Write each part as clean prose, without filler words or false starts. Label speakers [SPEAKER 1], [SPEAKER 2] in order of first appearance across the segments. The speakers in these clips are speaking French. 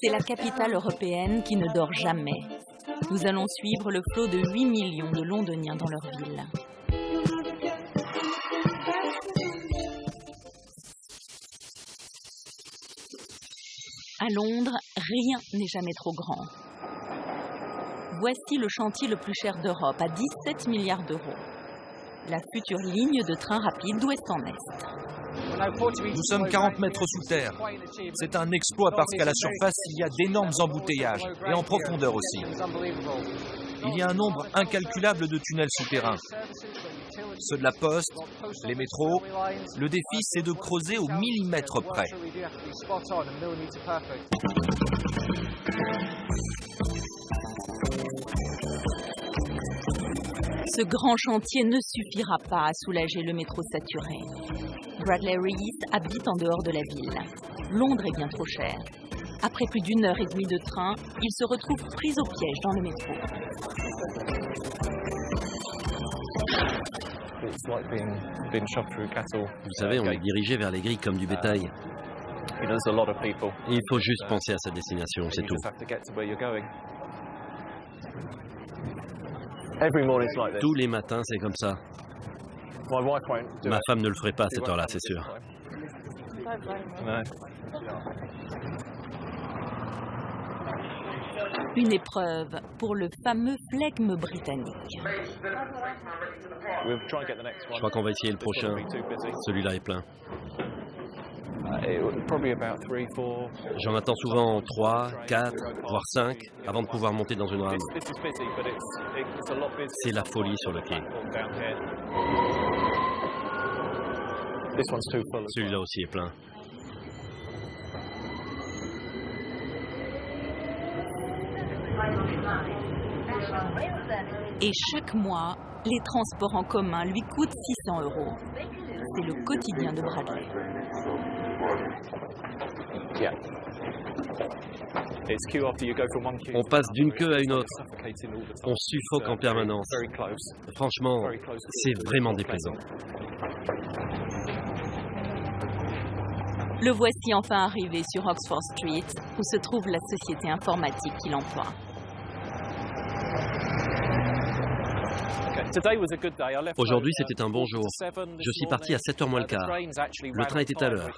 [SPEAKER 1] C'est la capitale européenne qui ne dort jamais. Nous allons suivre le flot de 8 millions de Londoniens dans leur ville. À Londres, rien n'est jamais trop grand. Voici le chantier le plus cher d'Europe, à 17 milliards d'euros. La future ligne de train rapide d'ouest en est.
[SPEAKER 2] Nous sommes 40 mètres sous terre. C'est un exploit parce qu'à la surface, il y a d'énormes embouteillages, et en profondeur aussi. Il y a un nombre incalculable de tunnels souterrains. Ceux de la poste, les métros. Le défi, c'est de creuser au millimètre près.
[SPEAKER 1] Ce grand chantier ne suffira pas à soulager le métro saturé. Bradley Rees habite en dehors de la ville. Londres est bien trop cher. Après plus d'1 heure et demie de train, il se retrouve pris au piège dans le métro.
[SPEAKER 3] Vous savez, on est dirigé vers les grilles comme du bétail. Il faut juste penser à sa destination, c'est tout. Tous les matins, c'est comme ça. Ma femme ne le ferait pas à cette heure-là, c'est sûr.
[SPEAKER 1] Une épreuve pour le fameux flegme britannique.
[SPEAKER 3] Je crois qu'on va essayer le prochain. Celui-là est plein. J'en attends souvent 3, 4, voire 5 avant de pouvoir monter dans une rame. C'est la folie sur le quai. Celui-là aussi est plein.
[SPEAKER 1] Et chaque mois, les transports en commun lui coûtent 600 €. C'est le quotidien de Bradley.
[SPEAKER 3] On passe d'une queue à une autre. On suffoque en permanence. Franchement, c'est vraiment déplaisant.
[SPEAKER 1] Le voici enfin arrivé sur Oxford Street, où se trouve la société informatique qui l'emploie.
[SPEAKER 3] Aujourd'hui, c'était un bon jour. Je suis parti à 7h moins le quart. Le train était à l'heure.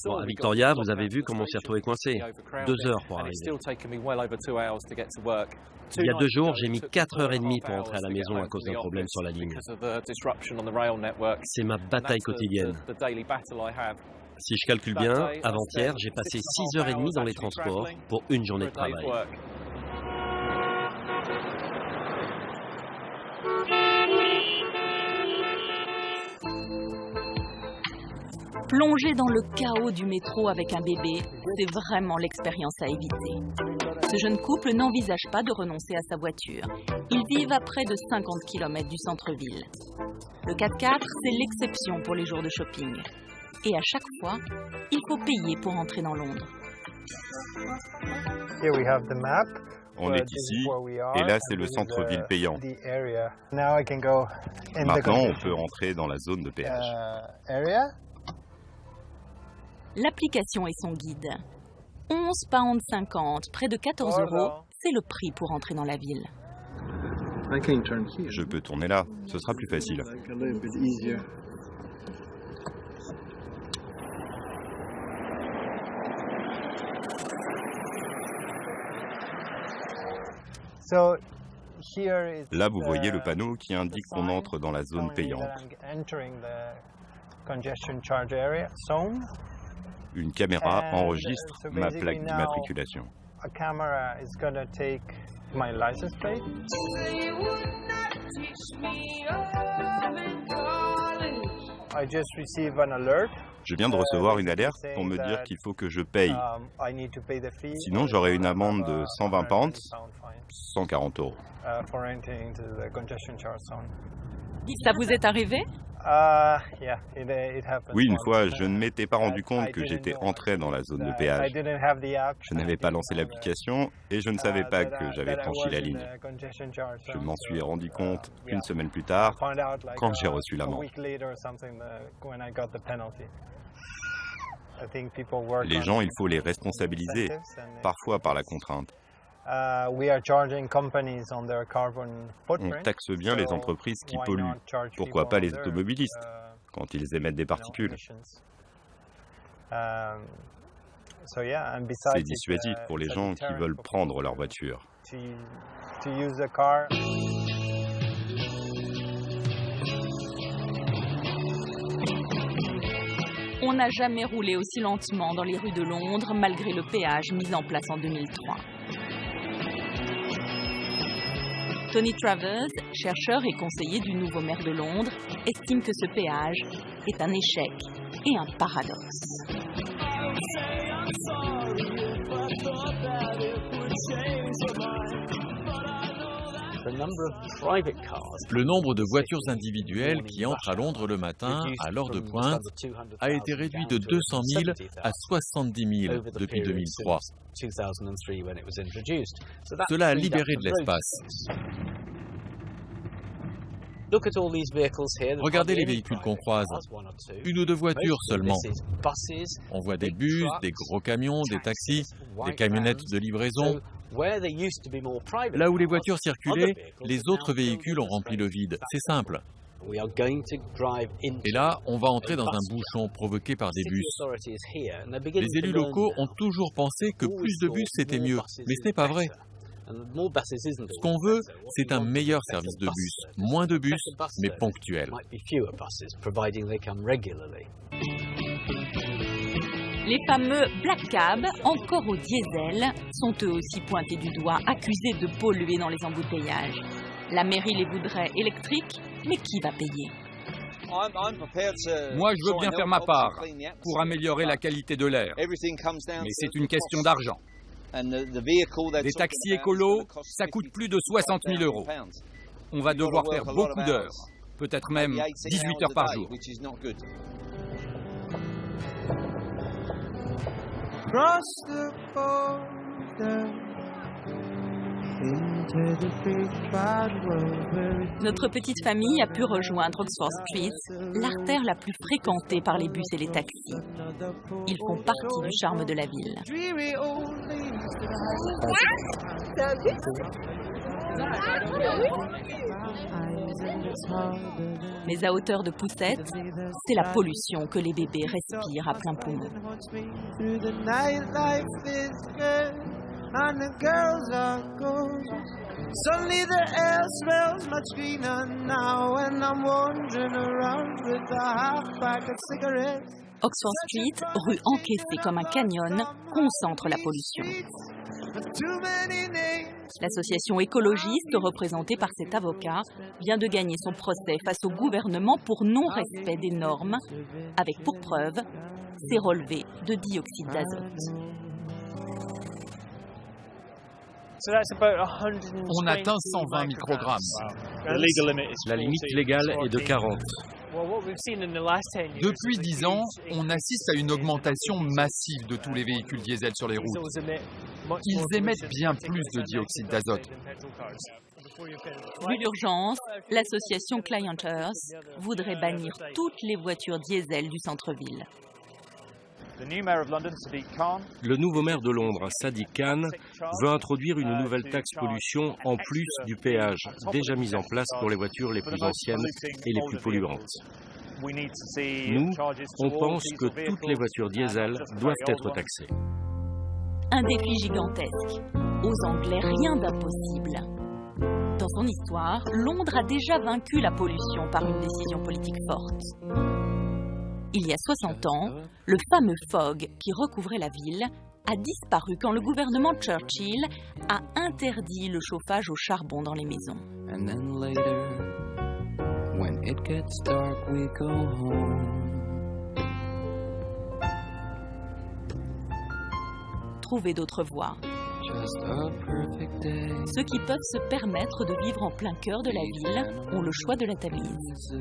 [SPEAKER 3] Bon, à Victoria, vous avez vu comment on s'est retrouvé coincé. 2 heures pour arriver. Il y a 2 jours, j'ai mis 4h30 pour rentrer à la maison à cause d'un problème sur la ligne. C'est ma bataille quotidienne. Si je calcule bien, avant-hier, j'ai passé 6h30 dans les transports pour une journée de travail.
[SPEAKER 1] Plonger dans le chaos du métro avec un bébé, c'est vraiment l'expérience à éviter. Ce jeune couple n'envisage pas de renoncer à sa voiture. Ils vivent à près de 50 km du centre-ville. Le 4x4, c'est l'exception pour les jours de shopping. Et à chaque fois, il faut payer pour entrer dans Londres.
[SPEAKER 4] On est ici, et là c'est le centre-ville payant. Maintenant, on peut rentrer dans la zone de péage.
[SPEAKER 1] L'application et son guide. 11,50 £, près de 14 €, c'est le prix pour entrer dans la ville.
[SPEAKER 4] Je peux tourner là, ce sera plus facile. Là, vous voyez le panneau qui indique qu'on entre dans la zone payante. Une caméra enregistre ma plaque d'immatriculation. Je viens de recevoir une alerte pour me dire qu'il faut que je paye. Sinon, j'aurai une amende de 120 pounds, 140 €.
[SPEAKER 1] Ça vous est arrivé?
[SPEAKER 4] Oui, une fois, je ne m'étais pas rendu compte que j'étais entré dans la zone de péage. Je n'avais pas lancé l'application et je ne savais pas que j'avais franchi la ligne. Je m'en suis rendu compte une semaine plus tard, quand j'ai reçu l'amende. Les gens, il faut les responsabiliser, parfois par la contrainte. On taxe bien les entreprises qui polluent. Pourquoi pas les automobilistes, quand ils émettent des particules? C'est dissuasif pour les gens qui veulent prendre leur voiture.
[SPEAKER 1] On n'a jamais roulé aussi lentement dans les rues de Londres malgré le péage mis en place en 2003. Tony Travers, chercheur et conseiller du nouveau maire de Londres, estime que ce péage est un échec et un paradoxe.
[SPEAKER 5] Le nombre de voitures individuelles qui entrent à Londres le matin, à l'heure de pointe, a été réduit de 200 000 à 70 000 depuis 2003. Cela a libéré de l'espace. Regardez les véhicules qu'on croise. Une ou deux voitures seulement. On voit des bus, des gros camions, des taxis, des camionnettes de livraison. Là où les voitures circulaient, les autres véhicules ont rempli le vide. C'est simple. Et là, on va entrer dans un bouchon provoqué par des bus. Les élus locaux ont toujours pensé que plus de bus, c'était mieux. Mais ce n'est pas vrai. Ce qu'on veut, c'est un meilleur service de bus. Moins de bus, mais ponctuels.
[SPEAKER 1] Les fameux Black Cab, encore au diesel, sont eux aussi pointés du doigt, accusés de polluer dans les embouteillages. La mairie les voudrait électriques, mais qui va payer?
[SPEAKER 6] Moi, je veux bien faire ma part pour améliorer la qualité de l'air. Mais c'est une question d'argent. Des taxis écolos, ça coûte plus de 60 000 €. On va devoir faire beaucoup d'heures, peut-être même 18 heures par jour.
[SPEAKER 1] Notre petite famille a pu rejoindre Oxford Street, l'artère la plus fréquentée par les bus et les taxis. Ils font partie du charme de la ville. Mais à hauteur de poussette, c'est la pollution que les bébés respirent à plein poumon. And the girls are gorgeous. Suddenly the air smells much cleaner now, and I'm wandering around with a half-pack of cigarettes. Oxford Street, rue encaissée comme un canyon, concentre la pollution. L'association écologiste, représentée par cet avocat, vient de gagner son procès face au gouvernement pour non-respect des normes, avec pour preuve ses relevés de dioxyde d'azote.
[SPEAKER 6] On atteint 120 microgrammes.
[SPEAKER 3] La limite légale est de 40.
[SPEAKER 6] Depuis 10 ans, on assiste à une augmentation massive de tous les véhicules diesel sur les routes. Ils émettent bien plus de dioxyde d'azote.
[SPEAKER 1] Vu l'urgence, l'association Client Earth voudrait bannir toutes les voitures diesel du centre-ville.
[SPEAKER 3] Le nouveau maire de Londres, Sadiq Khan, veut introduire une nouvelle taxe pollution en plus du péage déjà mis en place pour les voitures les plus anciennes et les plus polluantes. Nous, on pense que toutes les voitures diesel doivent être taxées.
[SPEAKER 1] Un défi gigantesque. Aux Anglais, rien d'impossible. Dans son histoire, Londres a déjà vaincu la pollution par une décision politique forte. Il y a 60 ans, le fameux fog qui recouvrait la ville a disparu quand le gouvernement Churchill a interdit le chauffage au charbon dans les maisons. Trouver d'autres voies. Ceux qui peuvent se permettre de vivre en plein cœur de la ville ont le choix de la Tamise.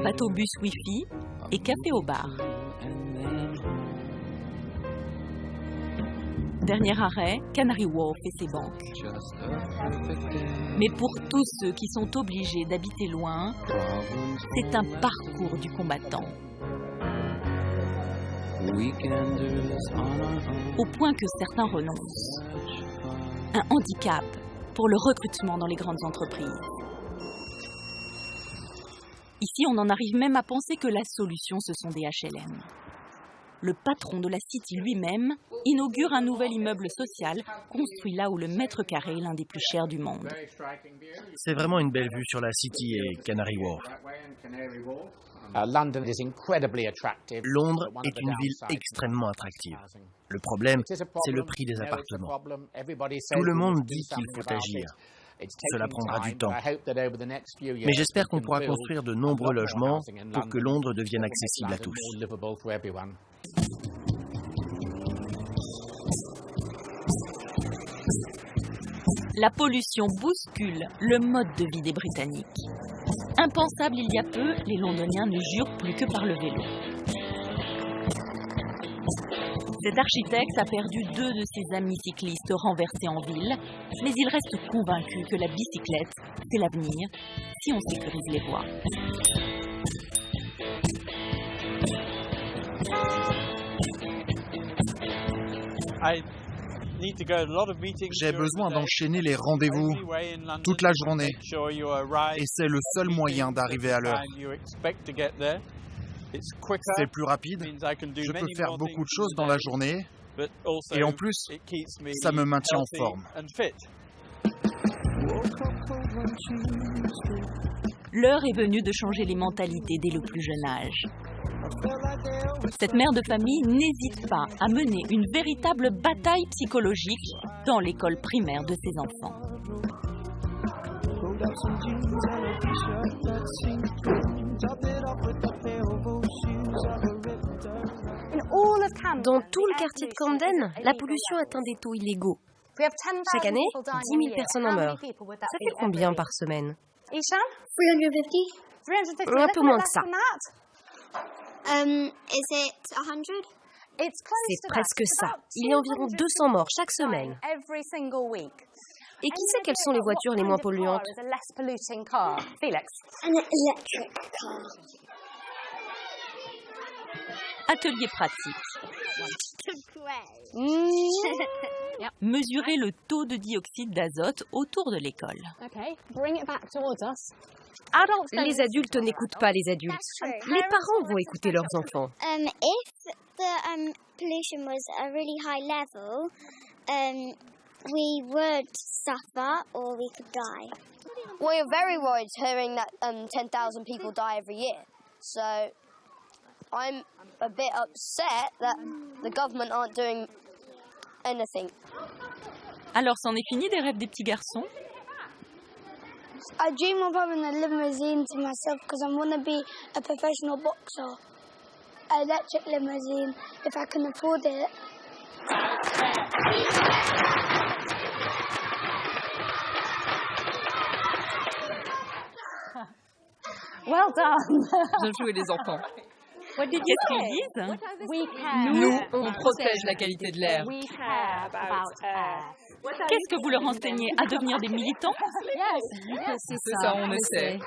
[SPEAKER 1] Bateau-bus Wi-Fi et café au bar. Dernier arrêt, Canary Wharf et ses banques. Mais pour tous ceux qui sont obligés d'habiter loin, c'est un parcours du combattant. Au point que certains renoncent. Un handicap pour le recrutement dans les grandes entreprises. Ici, on en arrive même à penser que la solution, ce sont des HLM. Le patron de la City lui-même inaugure un nouvel immeuble social construit là où le mètre carré est l'un des plus chers du monde.
[SPEAKER 7] C'est vraiment une belle vue sur la City et Canary Wharf. Londres est une ville extrêmement attractive. Le problème, c'est le prix des appartements. Tout le monde dit qu'il faut agir. Cela prendra du temps. Mais j'espère qu'on pourra construire de nombreux logements pour que Londres devienne accessible à tous.
[SPEAKER 1] La pollution bouscule le mode de vie des Britanniques. Impensable il y a peu, les Londoniens ne jurent plus que par le vélo. Cet architecte a perdu 2 de ses amis cyclistes renversés en ville, mais il reste convaincu que la bicyclette, c'est l'avenir, si on sécurise les voies.
[SPEAKER 8] J'ai besoin d'enchaîner les rendez-vous toute la journée. Et c'est le seul moyen d'arriver à l'heure. C'est plus rapide, je peux faire beaucoup de choses dans la journée, et en plus, ça me maintient en forme.
[SPEAKER 1] L'heure est venue de changer les mentalités dès le plus jeune âge. Cette mère de famille n'hésite pas à mener une véritable bataille psychologique dans l'école primaire de ses enfants.
[SPEAKER 9] Dans tout le quartier de Camden, la pollution atteint des taux illégaux. Chaque année, 10 000 personnes en meurent. Ça fait combien par semaine?
[SPEAKER 10] 350.
[SPEAKER 9] Un peu moins que ça. C'est presque ça. Il y a environ 200 morts chaque semaine. Et qui sait quelles sont les voitures les moins polluantes?
[SPEAKER 1] Atelier pratique. Mesurer le taux de dioxyde d'azote autour de l'école.
[SPEAKER 9] Les adultes n'écoutent pas les adultes. Les parents vont écouter leurs enfants.
[SPEAKER 10] If the pollution was a really high level, we would suffer or we could die.
[SPEAKER 11] We're very worried hearing that 10,000 people die every year. So I'm a bit upset that the government aren't doing anything.
[SPEAKER 1] Alors, c'en est fini des rêves des petits garçons?
[SPEAKER 10] I dream of having a limousine to myself because I want to be a professional boxer. An electric limousine, if I can afford it.
[SPEAKER 1] Well done! Bien joué les enfants. Qu'est-ce qu'ils disent? Nous, on protège la qualité de l'air. Qu'est-ce que vous leur enseignez? À devenir des militants?
[SPEAKER 9] C'est ça, on essaie.